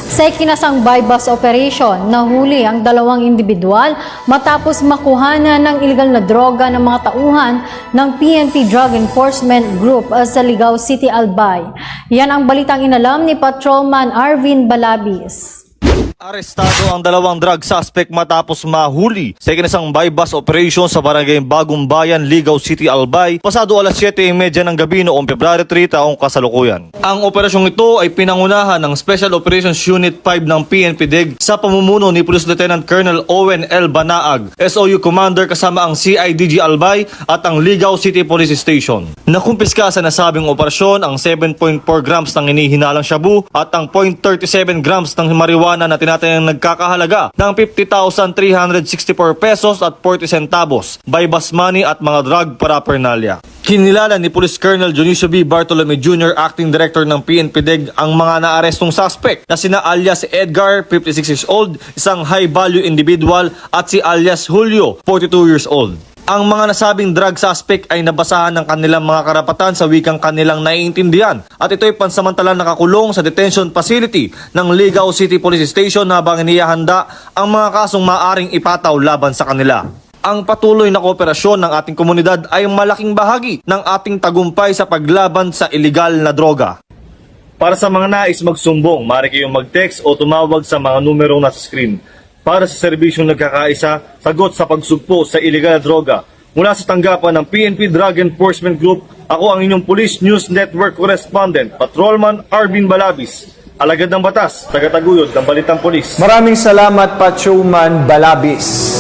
Sa ikinasang bypass operation, nahuli ang dalawang individual matapos makuhanan ng iligal na droga ng mga tauhan ng PNP Drug Enforcement Group sa Ligao City, Albay. Yan ang balitang inalam ni Patrolman Arvin Balabis. Arestado ang dalawang drug suspect matapos mahuli sa ikinasang bypass operation sa barangay Bagong Bayan, Ligao City, Albay, pasado alas 7:30 ng gabi noong February 3 taong kasalukuyan. Ang operasyong ito ay pinangunahan ng Special Operations Unit 5 ng PNP DIG sa pamumuno ni Police Lieutenant Colonel Owen L. Banaag, SOU Commander kasama ang CIDG Albay at ang Ligao City Police Station. Nakumpiska sa nasabing operasyon ang 7.4 grams ng hinihinalang shabu at ang 0.37 grams ng marijuana na tinatayang nagkakahalaga ng 50,364 pesos at 40 centavos, bypass money at mga drug paraphernalia. Kinilala ni Police Colonel Dionisio B. Bartolome Jr., Acting Director ng PNP DIG, ang mga naarestong suspect na sina alias Edgar, 56 years old, isang high-value individual, at si alias Julio, 42 years old. Ang mga nasabing drug suspect ay nabasahan ng kanilang mga karapatan sa wikang kanilang naiintindihan at ito ay pansamantalang nakakulong sa detention facility ng Ligao City Police Station habang inihahanda ang mga kasong maaring ipataw laban sa kanila. Ang patuloy na kooperasyon ng ating komunidad ay malaking bahagi ng ating tagumpay sa paglaban sa iligal na droga. Para sa mga nais magsumbong, maaari kayong mag-text o tumawag sa mga numerong nasa screen. Para sa serbisyong nagkakaisa, sagot sa pagsugpo sa iligal na droga. Mula sa tanggapan ng PNP Drug Enforcement Group, ako ang inyong Police News Network Correspondent, Patrolman Arvin Balabis. Alagad ng batas, tagataguyod ng Balitang Pulis. Maraming salamat, Patrolman Balabis.